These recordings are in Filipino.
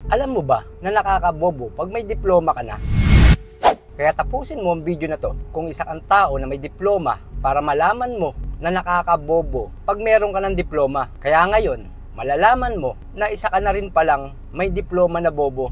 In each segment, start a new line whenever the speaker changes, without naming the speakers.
Alam mo ba na nakakabobo pag may diploma ka na? Kaya tapusin mo ang video na to kung isa kang tao na may diploma para malaman mo na nakakabobo pag meron ka ng diploma. Kaya ngayon, malalaman mo na isa ka na rin palang may diploma na bobo.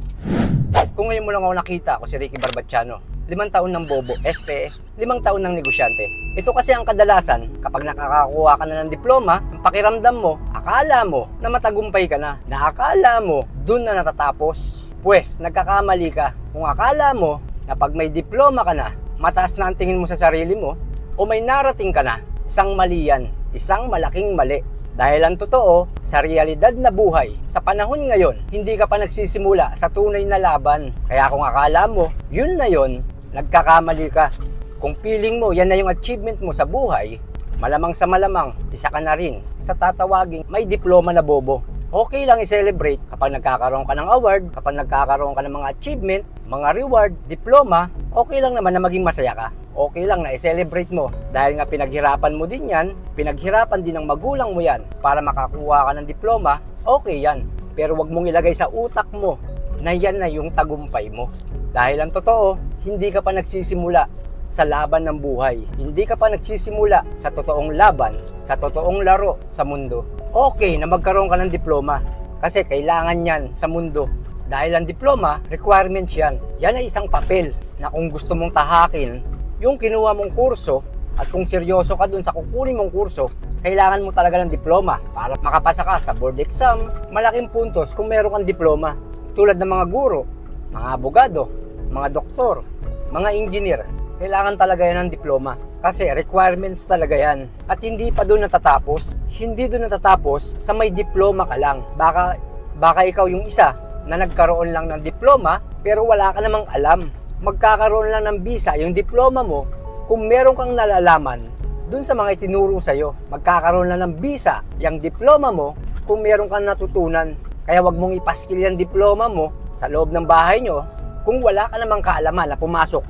Kung ngayon mo lang ako nakita, ako si Ricky Barbatiano. 5 taon ng bobo, SPE, 5 taon ng negosyante. Ito kasi ang kadalasan, kapag nakakakuha ka na ng diploma, ang pakiramdam mo, akala mo na matagumpay ka na. Akala mo, dun na natatapos. Pwes, nagkakamali ka. Kung akala mo na pag may diploma ka na, mataas na ang tingin mo sa sarili mo, o may narating ka na, isang mali yan, isang malaking mali. Dahil ang totoo, sa realidad na buhay, sa panahon ngayon, hindi ka pa nagsisimula sa tunay na laban. Kaya kung akala mo, yun na yun, nagkakamali ka. Kung feeling mo, yan na yung achievement mo sa buhay, malamang sa malamang, isa ka na rin sa tatawaging may diploma na bobo. Okay lang i-celebrate kapag nagkakaroon ka ng award, kapag nagkakaroon ka ng mga achievement, mga reward, diploma, okay lang naman na maging masaya ka. Okay lang na i-celebrate mo dahil nga pinaghirapan mo din yan, pinaghirapan din ng magulang mo yan para makakuha ka ng diploma, okay yan. Pero wag mong ilagay sa utak mo na yan na yung tagumpay mo. Dahil ang totoo, hindi ka pa nagsisimula sa laban ng buhay. Hindi ka pa nagsisimula sa totoong laban, sa totoong laro sa mundo. Okay na magkaroon ka ng diploma kasi kailangan yan sa mundo. Dahil ang diploma, requirements yan. Yan ay isang papel na kung gusto mong tahakin yung kinuha mong kurso at kung seryoso ka dun sa kukunin mong kurso, kailangan mo talaga ng diploma para makapasa ka sa board exam. Malaking puntos kung meron kang diploma. Tulad ng mga guro, mga abogado, mga doktor, mga engineer, kailangan talaga yan ng diploma. Kasi requirements talaga yan. At hindi pa doon natatapos. Hindi doon natatapos sa may diploma ka lang. Baka ikaw yung isa na nagkaroon lang ng diploma pero wala ka namang alam. Magkakaroon lang ng visa yung diploma mo kung meron kang nalalaman dun sa mga itinuro sa'yo. Magkakaroon lang ng visa yung diploma mo kung meron kang natutunan. Kaya wag mong ipaskil yung diploma mo sa loob ng bahay nyo kung wala ka namang kaalaman na pumasok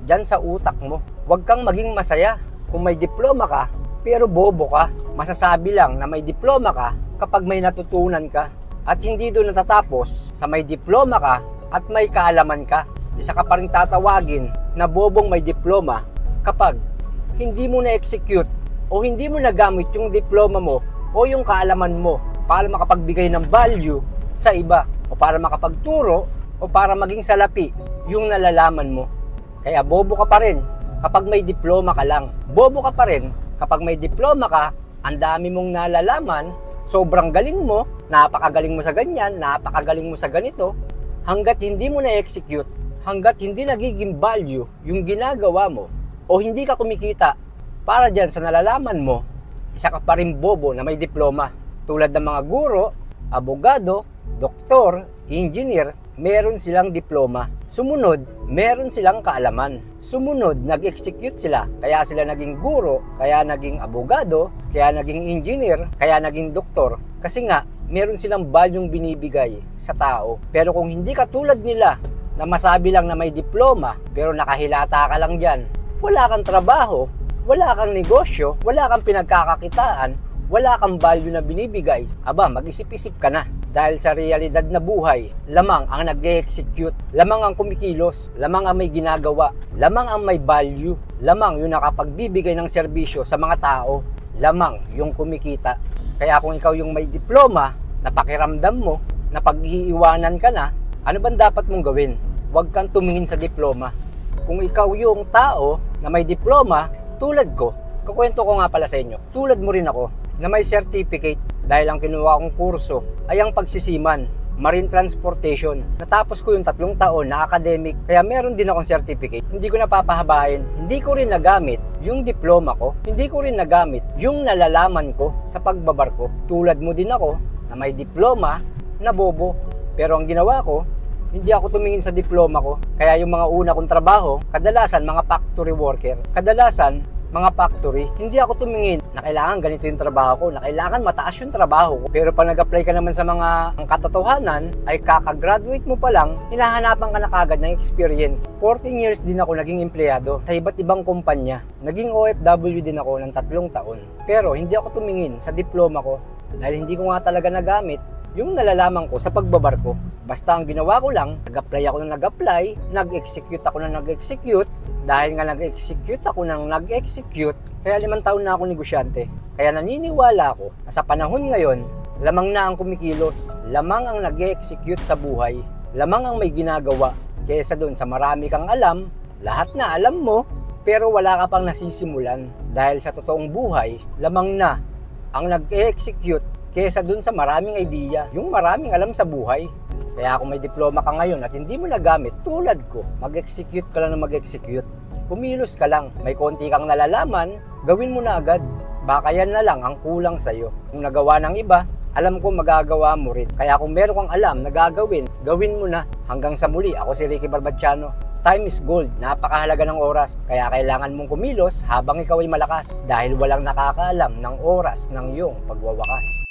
dyan sa utak mo. Huwag kang maging masaya kung may diploma ka pero bobo ka. Masasabi lang na may diploma ka kapag may natutunan ka. At hindi doon natatapos sa may diploma ka at may kaalaman ka. Isa ka pa rin tatawagin na bobong may diploma kapag hindi mo na-execute o hindi mo nagamit yung diploma mo o yung kaalaman mo para makapagbigay ng value sa iba o para makapagturo o para maging salapi yung nalalaman mo. Kaya bobo ka pa rin kapag may diploma ka lang. Bobo ka pa rin kapag may diploma ka, ang dami mong nalalaman, sobrang galing mo, napakagaling mo sa ganyan, napakagaling mo sa ganito, hanggat hindi mo na-execute, hanggat hindi nagiging value yung ginagawa mo o hindi ka kumikita para dyan sa nalalaman mo, isa ka pa rin bobo na may diploma. Tulad ng mga guro, abogado, doktor, engineer, meron silang diploma. Sumunod, meron silang kaalaman. Sumunod, nag-execute sila. Kaya sila naging guro, kaya naging abogado, kaya naging engineer, kaya naging doktor. Kasi nga, meron silang valueng binibigay sa tao. Pero kung hindi ka tulad nila, na masabi lang na may diploma pero nakahilata ka lang dyan, wala kang trabaho, wala kang negosyo, wala kang pinagkakakitaan, wala kang value na binibigay, aba, mag-isip-isip ka na. Dahil sa realidad na buhay, lamang ang nag-execute, lamang ang kumikilos, lamang ang may ginagawa, lamang ang may value, lamang yung nakapagbibigay ng serbisyo sa mga tao, lamang yung kumikita. Kaya kung ikaw yung may diploma, na pakiramdam mo, na pag-iiwanan ka na, ano bang dapat mong gawin? Huwag kang tumingin sa diploma. Kung ikaw yung tao na may diploma, tulad ko, kukwento ko nga pala sa inyo, tulad mo rin ako, na may certificate dahil ang kinuha kong kurso ay ang pagsisiman, marine transportation. Natapos ko yung 3 taon na academic, kaya meron din akong certificate. Hindi ko napapahabain, hindi ko rin nagamit yung diploma ko, hindi ko rin nagamit yung nalalaman ko sa pagbabarko. Tulad mo din ako na may diploma na bobo. Pero ang ginawa ko, hindi ako tumingin sa diploma ko. Kaya yung mga una kong trabaho, kadalasan mga factory worker. Kadalasan, mga factory, hindi ako tumingin na kailangan ganito yung trabaho ko, na kailangan mataas yung trabaho ko. Pero pag nag-apply ka naman sa mga ang katotohanan, ay kakagraduate mo pa lang, hinahanapan ka na kagad ng experience. 14 years din ako naging empleyado sa iba't ibang kumpanya. Naging OFW din ako ng 3 taon. Pero hindi ako tumingin sa diploma ko dahil hindi ko nga talaga nagamit yung nalalaman ko sa pagbabarko. Basta ang ginawa ko lang, nag-apply ako ng nag-apply, nag-execute ako ng nag-execute. Dahil nga nag-execute ako ng nag-execute, kaya 5 taon na ako negosyante. Kaya naniniwala ako na sa panahon ngayon, lamang na ang kumikilos, lamang ang nag-execute sa buhay, lamang ang may ginagawa, kaysa doon sa marami kang alam, lahat na alam mo, pero wala ka pang nasisimulan. Dahil sa totoong buhay, lamang na ang nag-execute kaysa doon sa maraming idea, yung maraming alam sa buhay. Kaya kung may diploma ka ngayon at hindi mo nagamit, tulad ko, mag-execute ka lang na mag-execute. Kumilos ka lang, may konti kang nalalaman, gawin mo na agad. Baka yan na lang ang kulang sa'yo. Kung nagawa ng iba, alam ko magagawa mo rin. Kaya kung meron kang alam na gagawin, gawin mo na. Hanggang sa muli, ako si Ricky Barbatiano. Time is gold, napakahalaga ng oras. Kaya kailangan mong kumilos habang ikaw ay malakas. Dahil walang nakakaalam ng oras ng iyong pagwawakas.